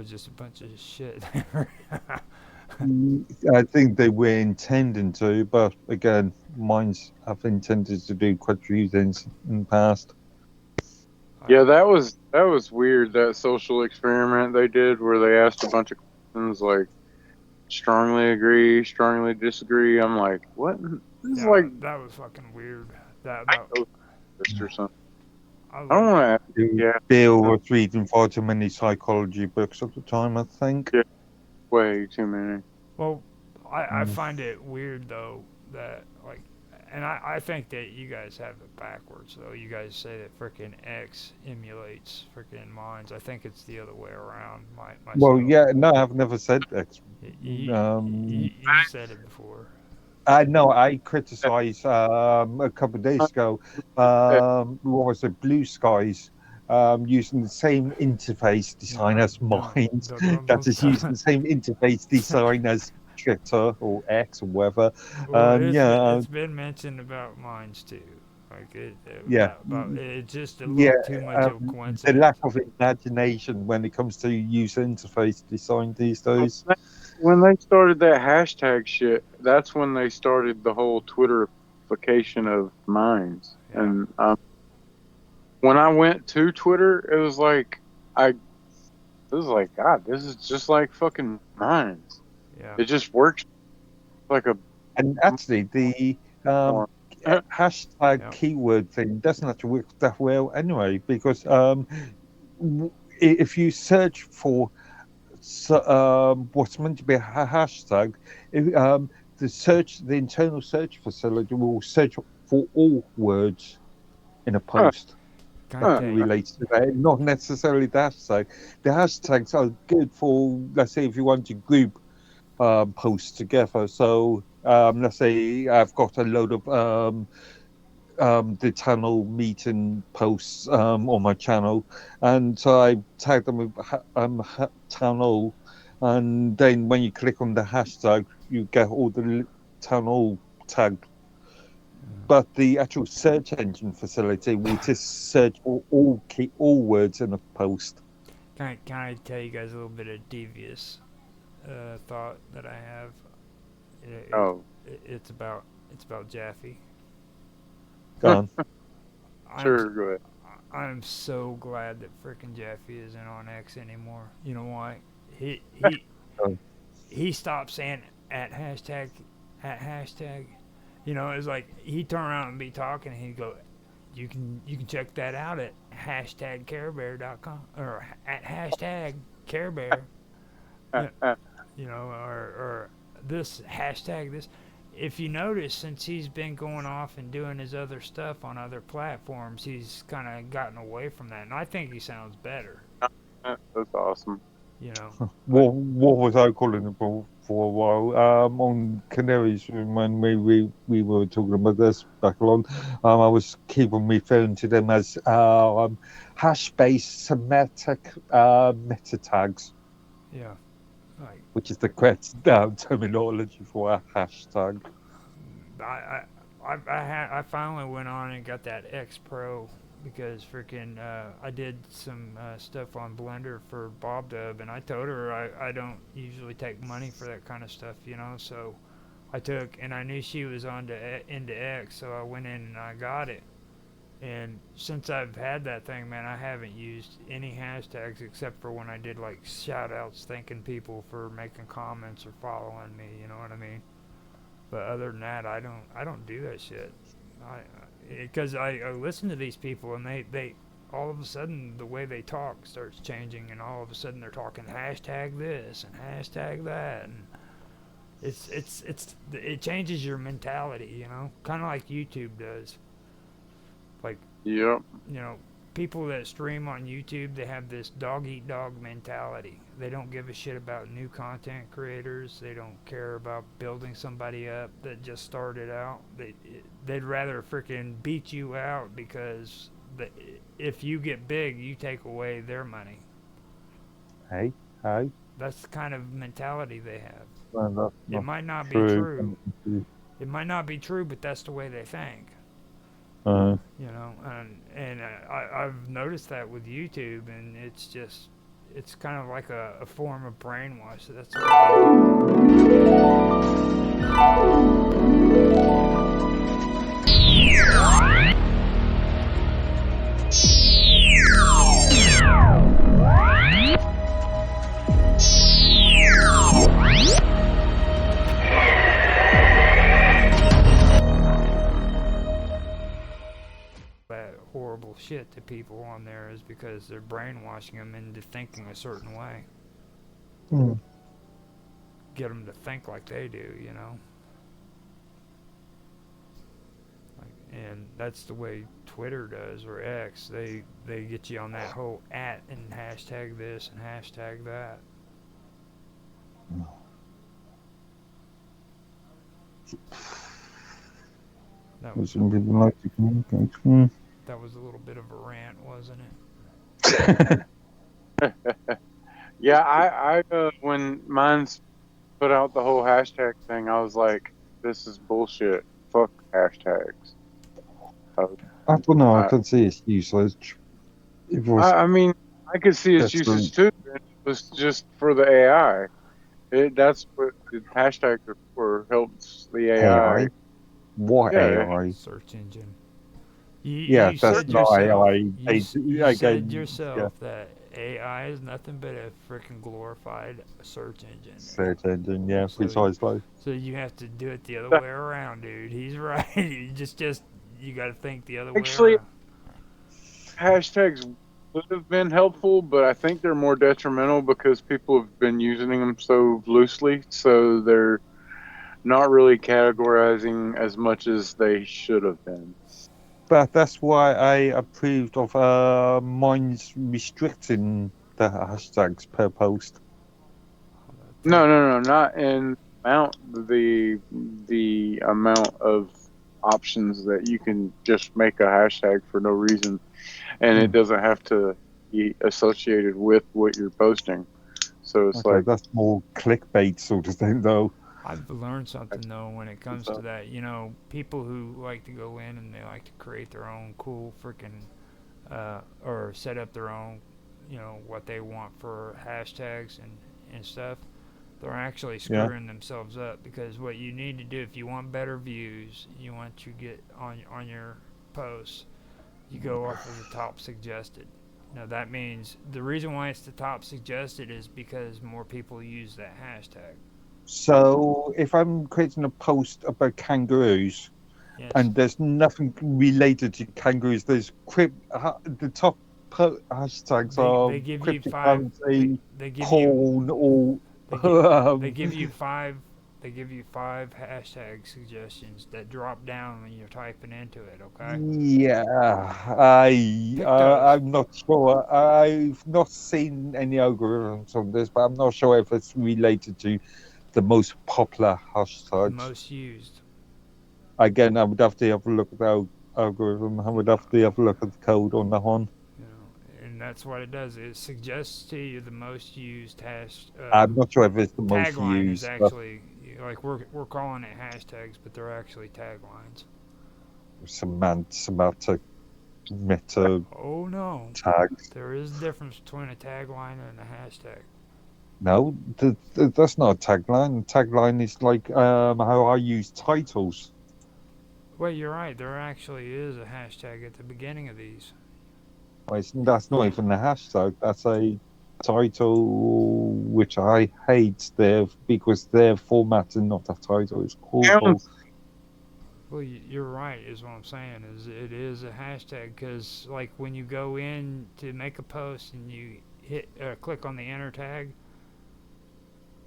was just a bunch of shit. I think they were intending to, but again, Minds have intended to do quite a few things in the past. Like, Yeah, that was weird. That social experiment they did, where they asked a bunch of questions like strongly agree, strongly disagree. I'm like, what? This is like yeah, that was fucking weird. I That know this or something. I was I don't like, want to. Yeah, Bill was reading far too many psychology books at the time, I think. yeah, way too many. well, I Mm. find it weird though that like, and I think that you guys have it backwards though. You guys say that freaking X emulates freaking Minds. I think it's the other way around. Well, Myself. yeah, no, I've never said X. You said it before. I know I criticised a couple of days ago. What was it? Blue Skies. Using the same interface design No, as mine. That don't is using the same interface design as Twitter or X or whatever. well, Yeah, it's been mentioned about mines too. Like yeah, about it's just a yeah. little too much of a The lack coincidence. of imagination when it comes to user interface design these days. When they started that hashtag shit, that's when they started the whole Twitterification of minds. Yeah, And when I went to Twitter, I it was like, God, this is just like fucking minds. yeah. It just works like a And actually, the more. hashtag Yep. keyword thing doesn't actually work that well anyway, because if you search for what's meant to be a hashtag, if, the internal search facility will search for all words in a Huh, post Can I that huh, tell you? relates to that, not necessarily the hashtag. The hashtags are good for, let's say, if you want to group posts together. So let's say I've got a load of the channel meeting posts on my channel, and so I tag them with channel, and then when you click on the hashtag, you get all the channel tagged. But the actual search engine facility will just search for all words in a post. Can I tell you guys a little bit of devious thought that I have? It, oh, it's about Jaffe. Gone. I'm sure, go ahead. I'm so glad that frickin' Jeffy isn't on X anymore. You know why? He he Oh, he stopped saying at hashtag at hashtag. You know, it's like he'd turn around and be talking and he'd go, you can check that out at hashtag carebear.com or at hashtag carebear. You you know, or this hashtag this. If you notice, since he's been going off and doing his other stuff on other platforms, he's kind of gotten away from that, and I think he sounds better. That's awesome. You know, like what was I calling it for a while? On Canaries, when we were talking about this back on, I was keeping referring to them as hash-based semantic meta tags, yeah, like which is the correct terminology for a hashtag. I I I finally went on and got that X Pro because freaking I did some stuff on Blender for Bob Dub, and I told her I don't usually take money for that kind of stuff, you know. So I took, and I knew she was on to into X, so I went in and I got it. And since I've had that thing, man, I haven't used any hashtags except for when I did like shout outs thanking people for making comments or following me, you know what I mean? But other than that, I don't do that shit. I because I listen to these people and they all of a sudden the way they talk starts changing and all of a sudden they're talking hashtag this and hashtag that and it changes your mentality, you know, kind of like YouTube does. Like, Yep. you know, people that stream on YouTube, they have this dog eat dog mentality. They don't give a shit about new content creators. They don't care about building somebody up that just started out. They'd rather freaking beat you out because if you get big, you take away their money. Hey, hey, That's the kind of mentality they have. well, that's It not might not be true. true. It might not be true, but that's the way they think. Uh, You know, and I've noticed that with YouTube, and it's just it's kind of like a form of brainwash. So that's what that horrible shit to people on there is because they're brainwashing them into thinking a certain way. Mm. Get them to think like they do, you know. And that's the way Twitter does, or X. They get you on that whole at and hashtag this and hashtag that. That was Some people like to communicate. Mm. that was a little bit of a rant, wasn't it? Yeah, I when Minds put out the whole hashtag thing, I was like, this is bullshit. Fuck hashtags. I don't know. I I, can see its usage. It was I mean, I could see its that's uses too. It was just for the AI. That's what the hashtags are for. Helps the AI. AI. What Yeah, AI? Search engine. You Yeah, you that's said not yourself. AI. You said Again, yeah, yourself that AI is nothing but a freaking glorified search engine. search engine. Yeah, So precisely. so you have to do it the other that- way around, dude. He's right. You just you got to think the other way actually, around. hashtags would have been helpful, but I think they're more detrimental because people have been using them so loosely. So they're not really categorizing as much as they should have been. But that's why I approved of Minds restricting the hashtags per post. No, not in amount. The amount of options that you can just make a hashtag for no reason, and it doesn't have to be associated with what you're posting. So it's Okay, like, that's more clickbait sort of thing, though. I've learned something though when it comes to that. You know, people who like to go in and they like to create their own cool freaking or set up their own, you know, what they want for hashtags and stuff. They're actually Yeah. screwing themselves up because what you need to do if you want better views, you want to get on your posts, you go off of the top suggested. Now that means the reason why it's the top suggested is because more people use that hashtag. So if I'm creating a post about kangaroos Yes. and there's nothing related to kangaroos, there's the top hashtags are They give you five. cryptocurrency, They give you porn, or they give you five. They give you five hashtag suggestions that drop down when you're typing into it. Okay. yeah, Pick those. I'm not sure. I've not seen any algorithms on this, but I'm not sure if it's related to the most popular The hashtags. most used. Again, I would have to have a look at the algorithm. I would have to have a look at the code on that one. You know, and that's what it does. It suggests to you the most used I'm not sure if it's the most tagline is used, but actually like we're calling it hashtags, but they're actually taglines. semantic meta Oh no, tags. there is a difference between a tagline and a hashtag. No, that's not a tagline. A tagline is like how I use titles. Well, you're right. There actually is a hashtag at the beginning of these. That's not even a hashtag. That's a title, which I hate there because they're formatting not a title. It's awful. Well, you're right. Is what I'm saying. Is it is a hashtag because like when you go in to make a post and you hit click on the enter tag,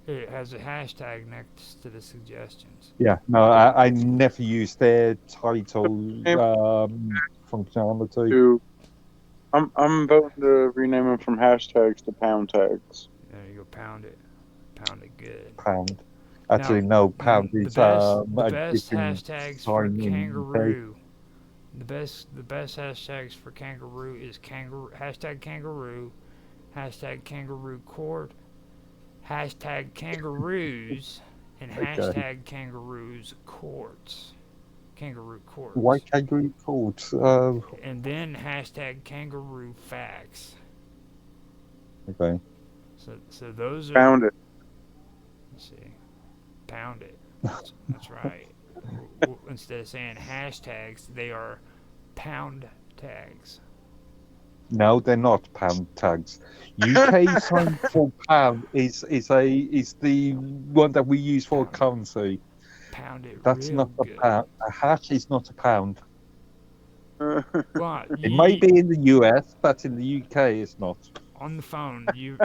it has a hashtag next to the suggestions. Yeah, no, I never use their title functionality. I'm voting to rename them from hashtags to pound tags. There you go. Pound it good. Pound. Actually, Now, no, pound the is best a different hashtags for sign in the UK. kangaroo. The best hashtags for kangaroo is hashtag kangaroo, hashtag kangaroo court, hashtag kangaroos, and Okay. hashtag kangaroos courts. Kangaroo courts. Why kangaroo court? And then hashtag kangaroo facts. Okay. So those are. Found it. Let's see. Pound it. That's right. Instead of saying hashtags, they are pound tags. No, they're not pound tags. UK sign for pound is the one that we use for Pound it. currency. Pound it That's real not a good. pound. A hash is not a pound. Well, It may be in the US, but in the UK, it's not. on the phone, do you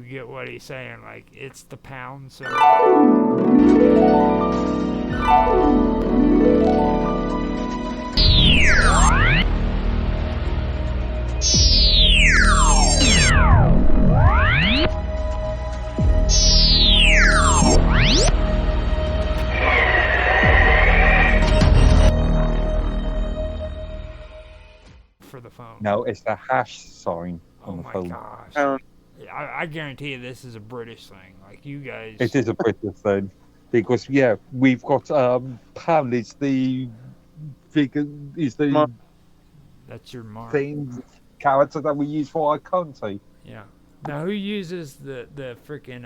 get what he's saying? Like, it's the pound symbol. For the phone. No, it's the hash sign on Oh the my phone. gosh. Pound. I guarantee you this is a British thing. Like, you guys. It is a British thing because we've got pound is the figure is the That's your mark. thing character that we use for our currency. Yeah. Now, who uses the freaking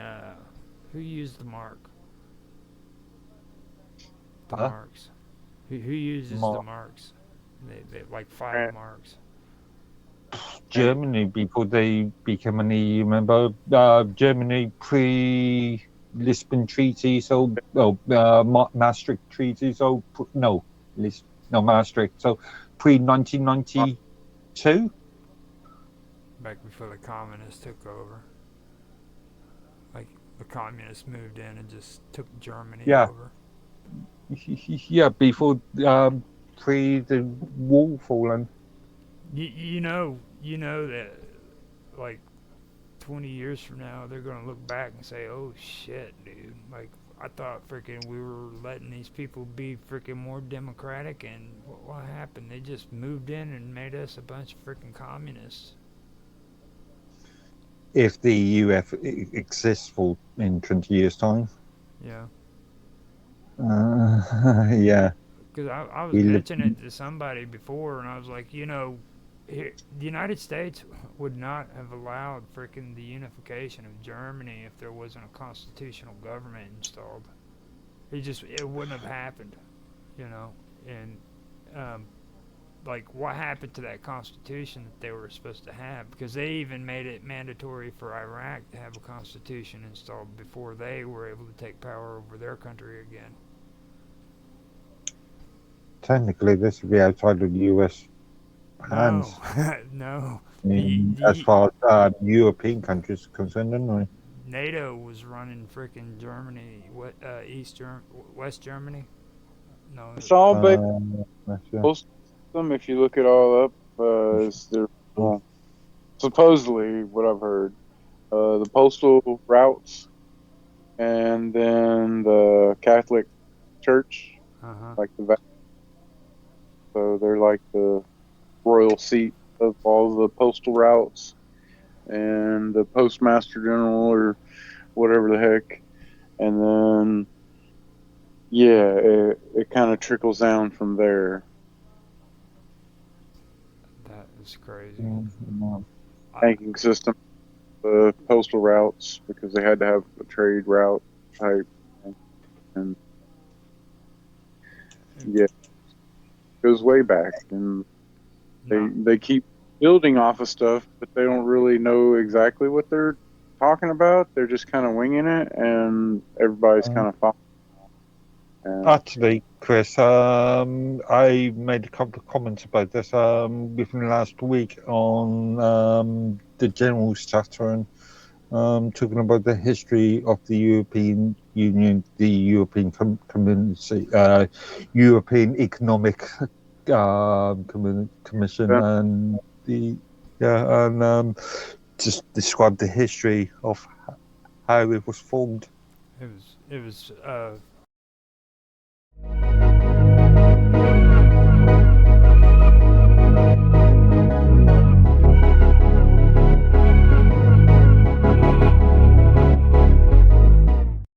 who used the mark? The Huh? marks. Who uses the marks? They like 5 marks. Germany before they became an EU member. Germany pre-Lisbon Treaty, so Maastricht Treaty, so no Maastricht, so pre-1992. Back before the communists took over. Like, the communists moved in and just took Germany over. Yeah, before pre the wall falling. You know that, like, 20 years from now, they're going to look back and say, oh shit, dude. Like, I thought freaking we were letting these people be freaking more democratic, and what happened? They just moved in and made us a bunch of freaking communists. If the EU exists in 20 years' time. Yeah. Yeah. Because I was mentioning it to somebody before, and I was like, the United States would not have allowed freaking the unification of Germany if there wasn't a constitutional government installed. It wouldn't have happened, and like, what happened to that constitution that they were supposed to have? Because they even made it mandatory for Iraq to have a constitution installed before they were able to take power over their country again. Technically, this would be outside of the US hands. No. As far as European countries are concerned, anyway. NATO was running freaking Germany, West Germany. No, it's all based on them. If you look it all up, supposedly what I've heard, the postal routes, and then the Catholic Church, like the Vatican. So they're like the royal seat of all the postal routes, and the postmaster general or whatever the heck, and then it kind of trickles down from there. That is crazy. Banking system, the postal routes, because they had to have a trade route type, and it goes way back, and they keep building off of stuff, but they don't really know exactly what they're talking about. They're just kind of winging it, and everybody's kind of following. Actually, Chris, I made a couple of comments about this within last week on the General Saturn, talking about the history of the European Union, the European Community, European Economic Commission, and just describe the history of how it was formed. It was